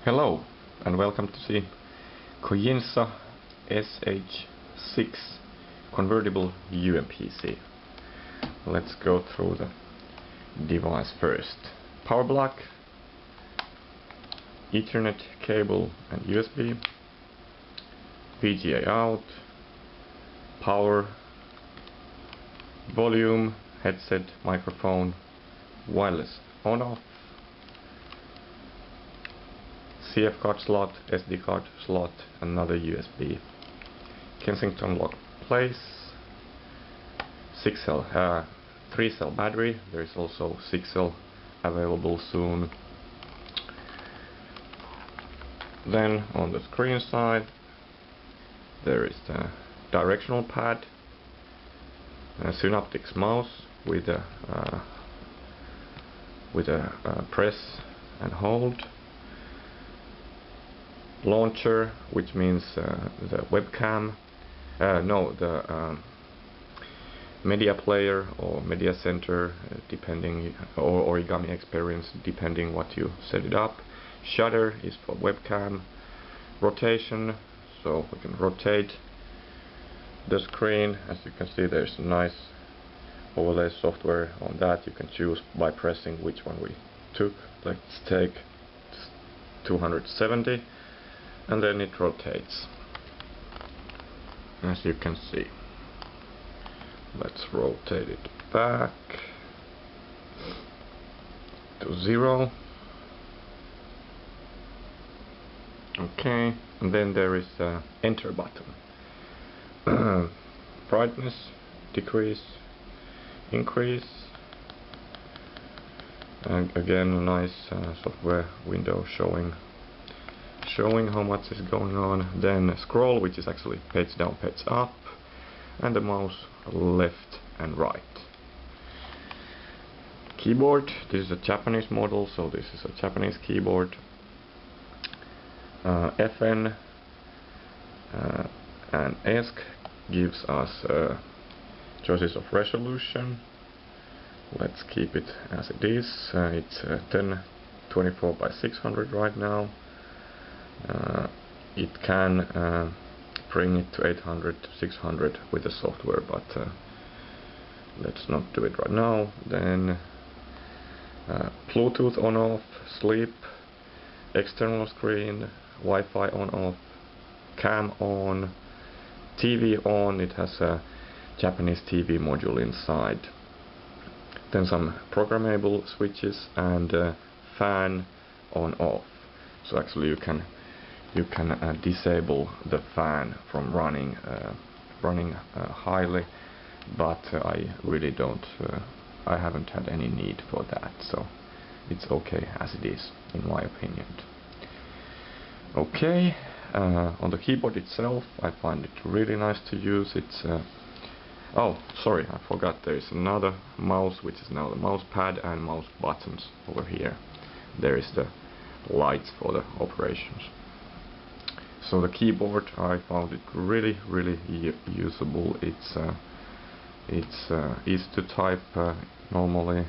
Hello and welcome to the Kohjinsha SH6 convertible UMPC. Let's go through the device first. Power block, Ethernet cable and USB, VGA out, power, volume, headset, microphone, wireless on off, CF card slot, SD card slot, another USB, Kensington lock place, 3-cell battery. There is also 6-cell available soon. Then on the screen side there is the directional pad, a Synaptics mouse with a press and hold, launcher, which means the webcam, the media player or media center, depending, or origami experience, depending what you set it up. Shutter is for webcam. Rotation, so we can rotate the screen. As you can see, there's a nice overlay software on that. You can choose by pressing which one we took. Let's take 270, and then it rotates, as you can see. Let's rotate it back to 0. Okay, and then there is a enter button. Brightness, decrease, increase, and again a nice software window showing how much is going on. Then scroll, which is actually page down, page up, and the mouse left and right. Keyboard, this is a Japanese model, so this is a Japanese keyboard. FN and ESC gives us choices of resolution. Let's keep it as it is. It's 1024 by 600 right now. It can bring it to 800 to 600 with the software, but let's not do it right now. Then Bluetooth on off, sleep, external screen, Wi-Fi on off, cam on, TV on. It has a Japanese TV module inside. Then some programmable switches and fan on off. So actually you can disable the fan from running highly, but I really don't. I haven't had any need for that, so it's okay as it is, in my opinion. Okay, on the keyboard itself, I find it really nice to use. It's oh, sorry, I forgot. There is another mouse, which is now the mouse pad and mouse buttons over here. There is the lights for the operations. So the keyboard, I found it really usable. It's easy to type normally.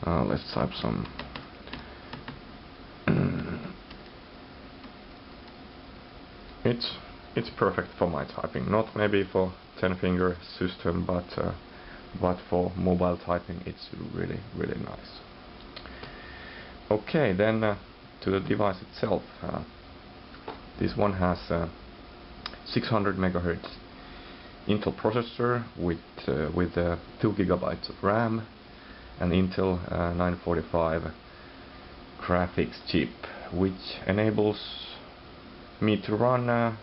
Let's type some. It's perfect for my typing. Not maybe for 10-finger system, but for mobile typing, it's really nice. Okay, then to the device itself. This one has 600 MHz Intel processor with 2 GB of RAM, and Intel 945 graphics chip, which enables me to run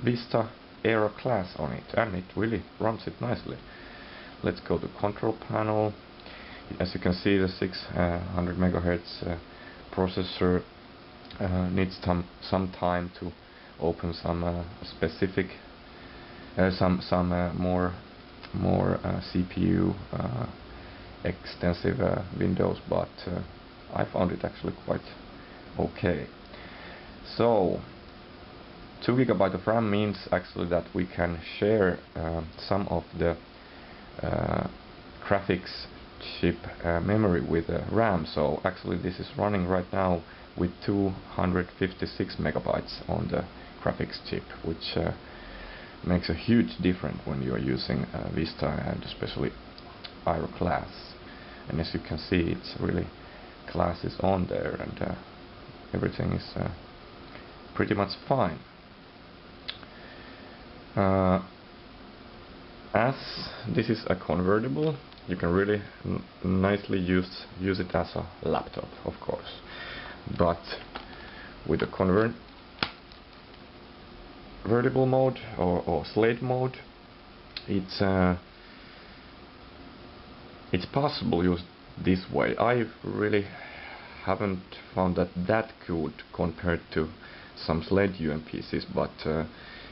Vista Aero class on it, and it really runs it nicely. Let's go to control panel. As you can see, the 600 MHz processor needs some time to open some specific more CPU extensive windows, but I found it actually quite okay. So 2 GB of RAM means actually that we can share some of the graphics chip memory with RAM. So actually this is running right now with 256 megabytes on the graphics chip, which makes a huge difference when you are using Vista and especially Aero class. And as you can see, it's really classes on there, and everything is pretty much fine. As this is a convertible, you can really nicely use it as a laptop, of course. But with the convertible mode or slate mode, it's possible use this way. I really haven't found that good compared to some slate UMPCs, but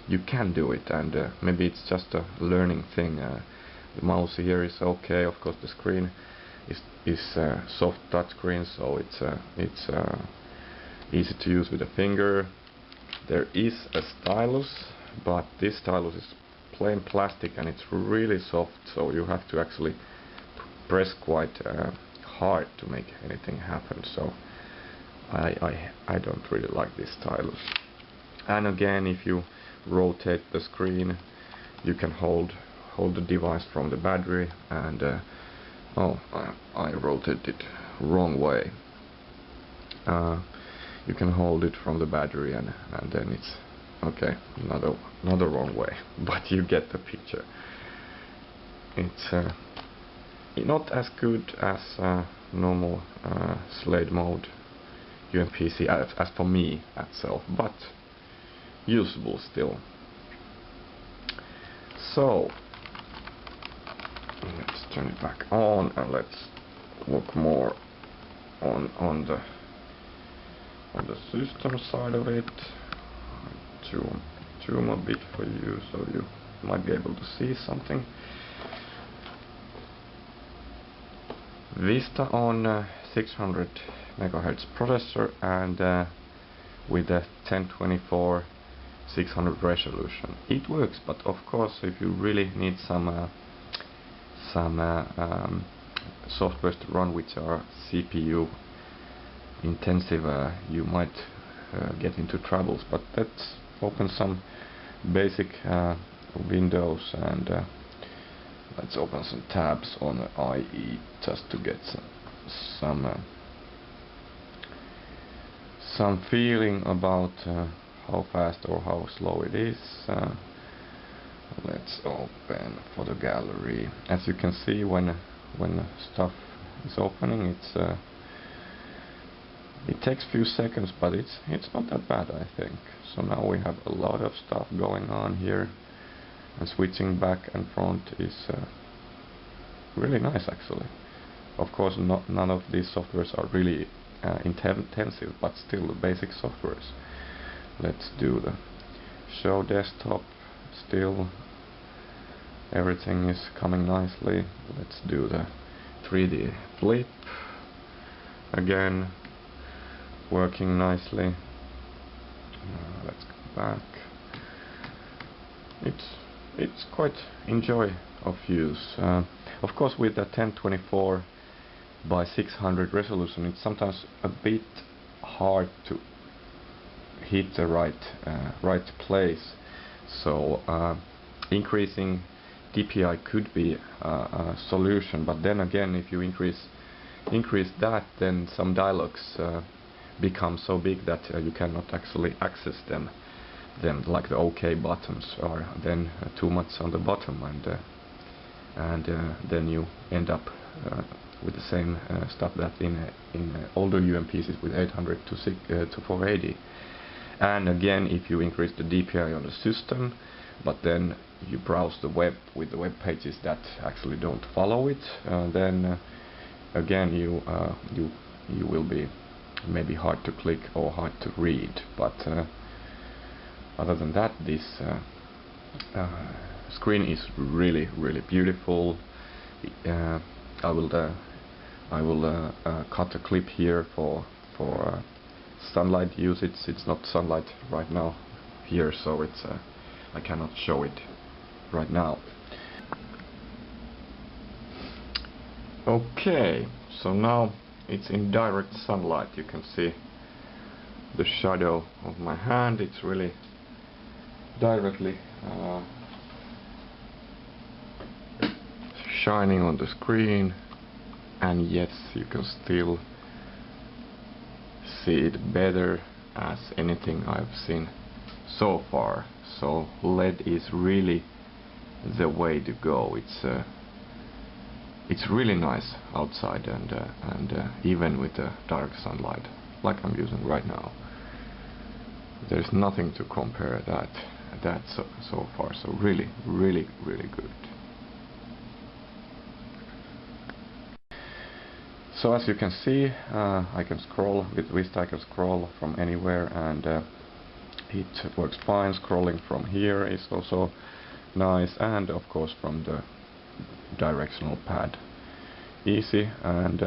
you can do it, and maybe it's just a learning thing. The mouse here is okay. Of course, the screen is soft touch screen, so it's easy to use with a finger. There is a stylus, but this stylus is plain plastic and it's really soft, so you have to actually press quite hard to make anything happen. So I don't really like this stylus. And again, if you rotate the screen, you can hold the device from the battery, and oh, I rotated it wrong way. You can hold it from the battery, and then it's okay, another wrong way, but you get the picture. It's not as good as normal slate mode UMPC as for me itself, but usable still. So let's turn it back on and let's look more on the system side of it. Zoom a bit for you so you might be able to see something. Vista on 600 megahertz processor and with a 1024 600 resolution. It works, but of course if you really need some softwares to run which are CPU intensive, you might get into troubles. But let's open some basic windows, and let's open some tabs on the IE just to get some feeling about how fast or how slow it is. Let's open for the gallery. As you can see, when stuff is opening, it takes a few seconds, but it's not that bad, I think. So now we have a lot of stuff going on here, and switching back and front is really nice actually. Of course, none of these softwares are really intensive, but still the basic softwares. Let's do the show desktop. Still everything is coming nicely. Let's do the 3D flip again, working nicely. Let's go back. It's quite enjoy of use. Of course, with the 1024 by 600 resolution, it's sometimes a bit hard to hit the right place. So increasing DPI could be a solution, but then again, if you increase that, then some dialogues become so big that you cannot actually access them, like the OK buttons are then too much on the bottom, and then you end up with the same stuff that in older UMPCs with 800 to 480. And again, if you increase the DPI on the system, but then you browse the web with the web pages that actually don't follow it, then again you will be maybe hard to click or hard to read. But other than that, this screen is really beautiful. I will cut a clip here for sunlight usage. It's not sunlight right now here, so it's I cannot show it right now. Okay, so now it's in direct sunlight. You can see the shadow of my hand. It's really directly shining on the screen, and yes, you can still see it better as anything I've seen so far. So LED is really the way to go. It's really nice outside, and even with the dark sunlight like I'm using right now, there's nothing to compare that so far. So really good. So as you can see, I can scroll with Vista. I can scroll from anywhere, and it works fine. Scrolling from here is also nice, and of course from the directional pad, easy and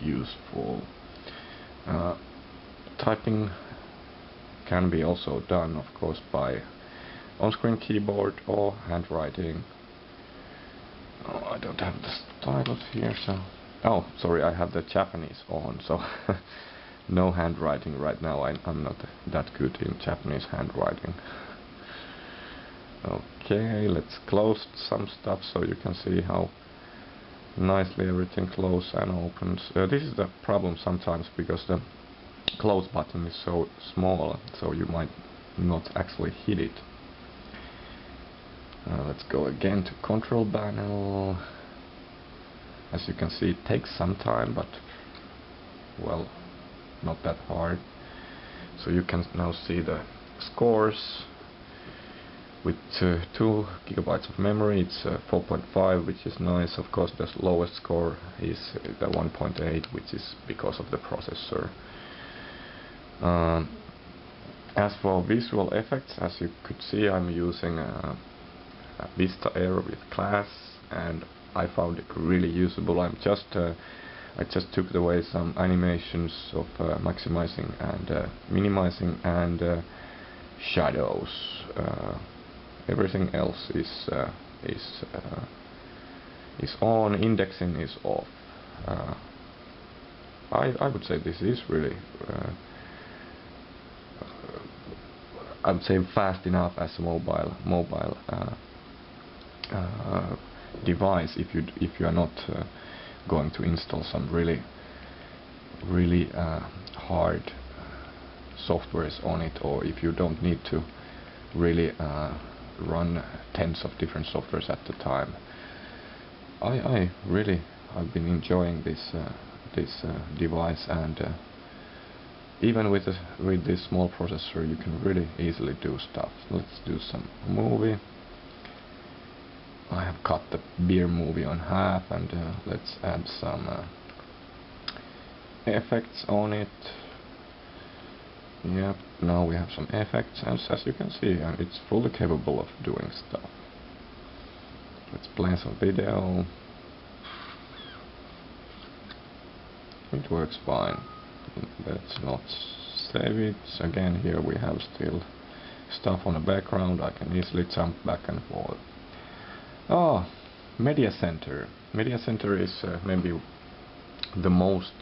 useful. Typing can be also done, of course, by on-screen keyboard or handwriting. Oh, I don't have the stylus here, so... Oh, sorry, I have the Japanese on, so no handwriting right now. I'm not that good in Japanese handwriting. Okay, let's close some stuff so you can see how nicely everything closes and opens. This is the problem sometimes, because the close button is so small, so you might not actually hit it. Let's go again to control panel. As you can see, it takes some time, but well, not that hard. So you can now see the scores. With 2 GB of memory, it's 4.5, which is nice. Of course, the lowest score is the 1.8, which is because of the processor. As for visual effects, as you could see, I'm using a Vista Air with Class, and I found it really usable. I just took away some animations of maximizing and minimizing and shadows. Everything else is on. Indexing is off. I would say this is really I would say fast enough as a mobile device if you are not going to install some really hard softwares on it, or if you don't need to really run tens of different softwares at the time. I've been enjoying this device, and even with this small processor you can really easily do stuff. Let's do some movie. I have cut the beer movie on half, and let's add some effects on it. Yep, now we have some effects, and as you can see, it's fully capable of doing stuff. Let's play some video. It works fine. Let's not save it. Again, here we have still stuff on the background. I can easily jump back and forth. Oh, Media Center. Media Center is maybe the most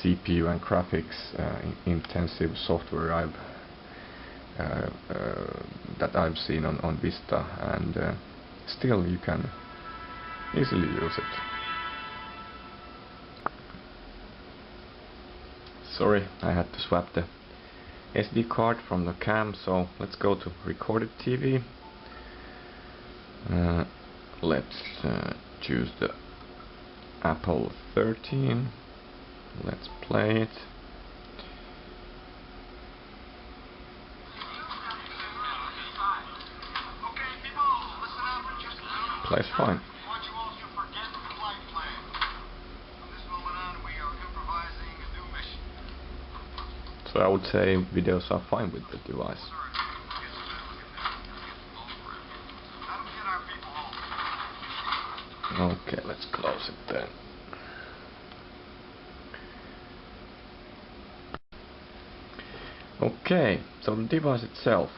CPU and graphics intensive software that I've seen on Vista, and still you can easily use it. Sorry, I had to swap the SD card from the cam, so let's go to recorded TV. Let's choose the Apple 13. Let's play it. Plays fine. So I would say videos are fine with the device. Okay, let's close it then. Okay, so the device itself,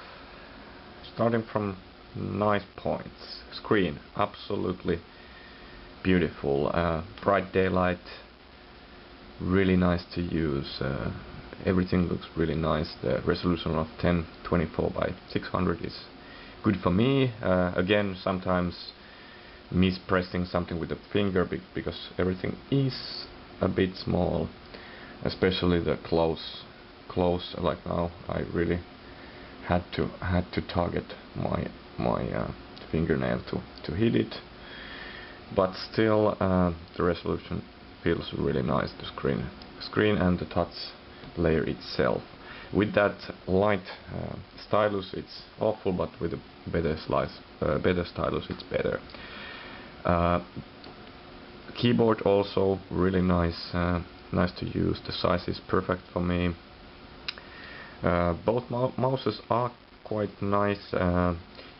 starting from nice points. Screen, absolutely beautiful. Bright daylight, really nice to use. Everything looks really nice. The resolution of 1024 by 600 is good for me. Again, sometimes mispressing something with the finger because everything is a bit small, especially the close. Like now, I really had to target my fingernail to hit it, but still the resolution feels really nice. The screen and the touch layer itself. With that light stylus, it's awful, but with a better stylus, it's better. Keyboard also really nice to use. The size is perfect for me. Both mouses are quite nice.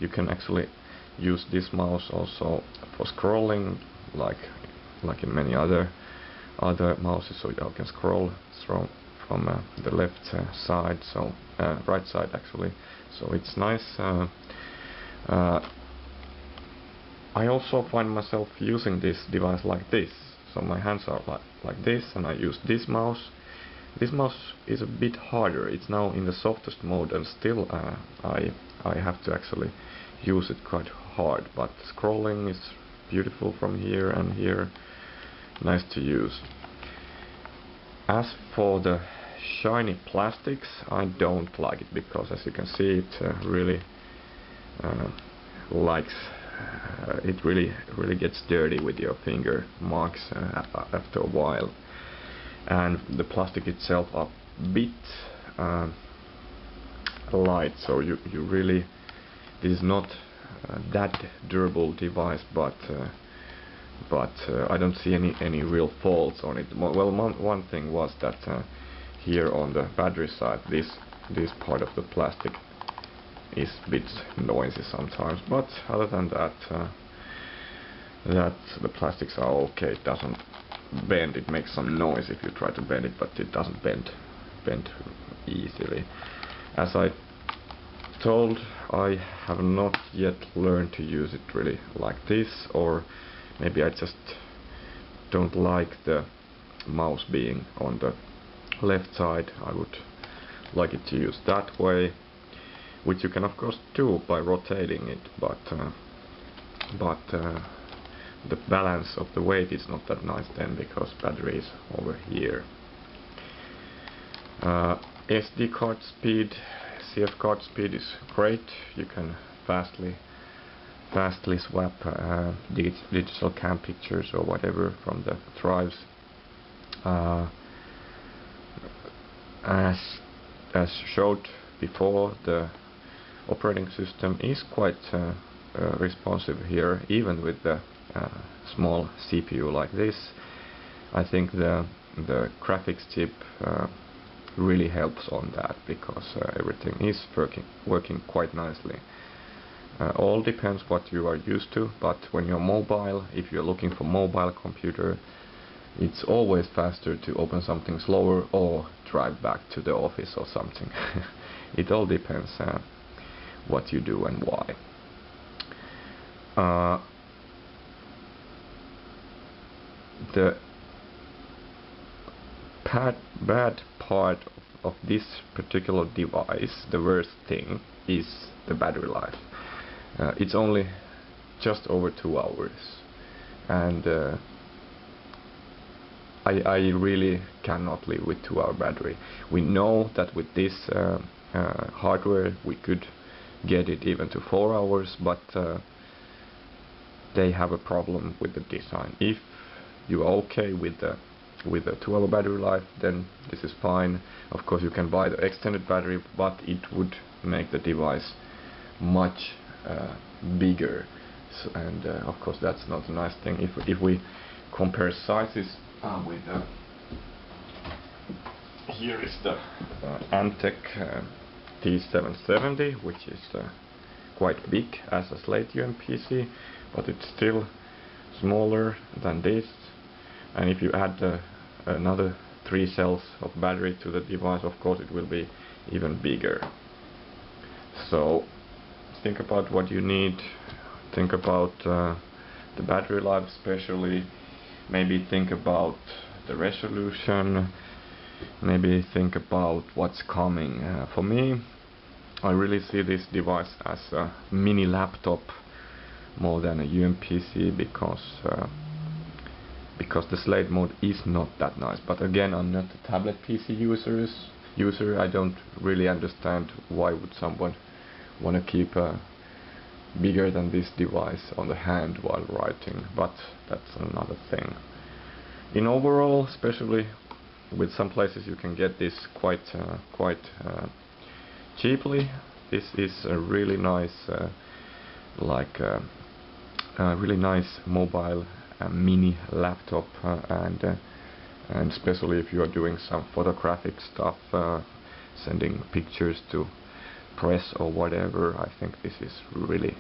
You can actually use this mouse also for scrolling, like in many other mouses. So you can scroll from the left side, so right side actually. So it's nice. I also find myself using this device like this. So my hands are like this, and I use this mouse. This mouse is a bit harder. It's now in the softest mode, and still I have to actually use it quite hard. But scrolling is beautiful from here and here. Nice to use. As for the shiny plastics, I don't like it because, as you can see, it really it really gets dirty with your finger marks after a while, and the plastic itself are a bit light, so you really, this is not that durable device, but I don't see any real faults on it. Well, one thing was that here on the battery side, this part of the plastic is a bit noisy sometimes, but other than that, the plastics are okay. It doesn't bend. It makes some noise if you try to bend it, but it doesn't bend easily. As I told, I have not yet learned to use it really like this, or maybe I just don't like the mouse being on the left side. I would like it to use that way, which you can of course do by rotating it, but the balance of the weight is not that nice then, because battery is over here. SD card speed, CF card speed is great. You can fastly swap digital cam pictures or whatever from the drives. As showed before, the operating system is quite responsive here, even with the small CPU like this. I think the graphics chip really helps on that, because everything is working quite nicely. All depends what you are used to, but when you're mobile, if you're looking for mobile computer, it's always faster to open something slower or drive back to the office or something. It all depends what you do and why. The bad part of this particular device, the worst thing, is the battery life. It's only just over 2 hours, and I really cannot live with 2-hour battery. We know that with this hardware we could get it even to 4 hours, but they have a problem with the design. If you're okay with the 2-hour battery life, then this is fine. Of course you can buy the extended battery, but it would make the device much bigger, and of course that's not a nice thing. If we compare sizes with here is the Antec T770, which is quite big as a slate UMPC, but it's still smaller than this. And if you add another 3 cells of battery to the device, of course it will be even bigger. So think about what you need. Think about the battery life especially. Maybe think about the resolution, maybe think about what's coming. For me, I really see this device as a mini laptop more than a UMPC, because the slate mode is not that nice. But again, I'm not a tablet PC user. I don't really understand why would someone want to keep a bigger than this device on the hand while writing, but that's another thing. In overall, especially with some places you can get this quite cheaply. This is a really nice really nice mobile mini laptop, and especially if you are doing some photographic stuff, sending pictures to press or whatever, I think this is really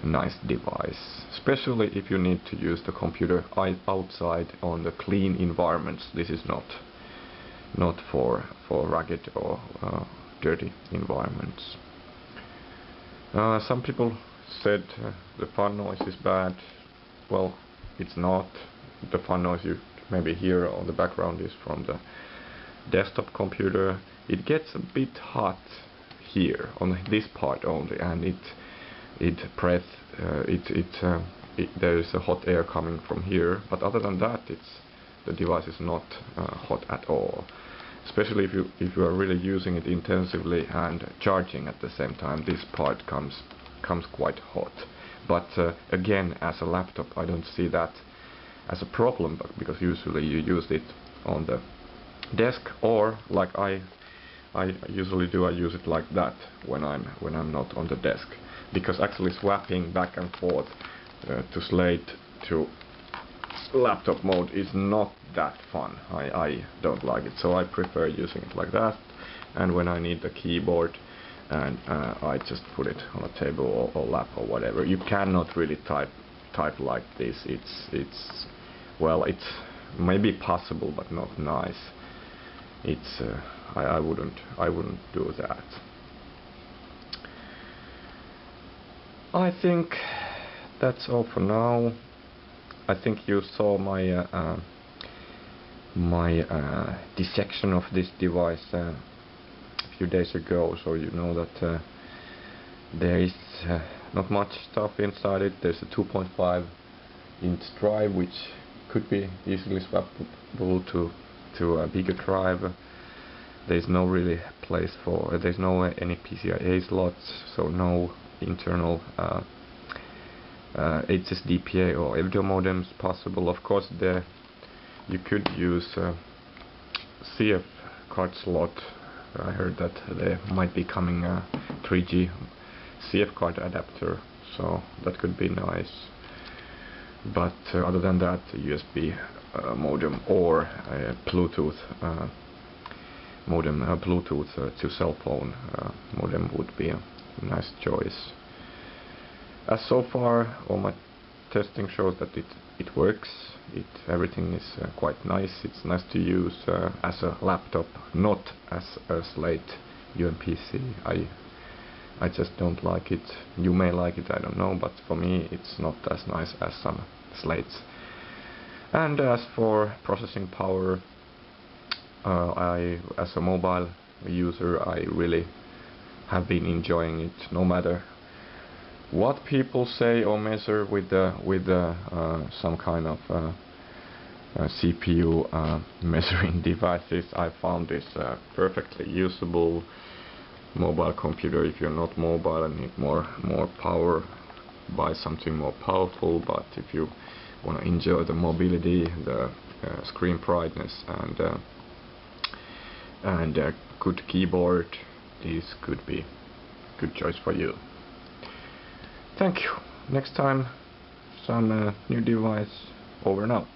a nice device, especially if you need to use the computer outside on the clean environments. This is not for rugged or dirty environments. Some people said the fan noise is bad. Well, it's not. The fan noise you maybe hear on the background is from the desktop computer. It gets a bit hot here on this part only, and there is a hot air coming from here. But other than that, the device is not hot at all. Especially if you are really using it intensively and charging at the same time, this part comes quite hot. But again, as a laptop, I don't see that as a problem, because usually you use it on the desk, or like I usually do, I use it like that when I'm not on the desk, because actually swapping back and forth to slate to laptop mode is not that fun. I don't like it, so I prefer using it like that. And when I need the keyboard, and I just put it on a table or lap or whatever. You cannot really type like this. It's well, it's maybe possible, but not nice. It's I wouldn't do that. I think that's all for now. I think you saw my dissection of this device a few days ago, so you know that there is not much stuff inside it. There's a 2.5-inch drive, which could be easily swappable to a bigger drive. There's no really place for, there's no any PCIe slots, so no internal HSDPA or EVDO modems possible. Of course, you could use CF card slot. I heard that there might be coming a 3G CF card adapter, so that could be nice. But other than that, a USB modem or a Bluetooth modem, Bluetooth to cell phone modem would be a nice choice. As so far, all my testing shows that it works. Everything is quite nice. It's nice to use as a laptop, not as a slate UMPC. I just don't like it. You may like it, I don't know, but for me it's not as nice as some slates. And as for processing power, as a mobile user, I really have been enjoying it, no matter what people say or measure with some kind of CPU measuring devices. I found this perfectly usable mobile computer. If you're not mobile and need more power, buy something more powerful. But if you want to enjoy the mobility, the screen brightness, and a good keyboard, this could be a good choice for you. Thank you. Next time, some new device. Over and out.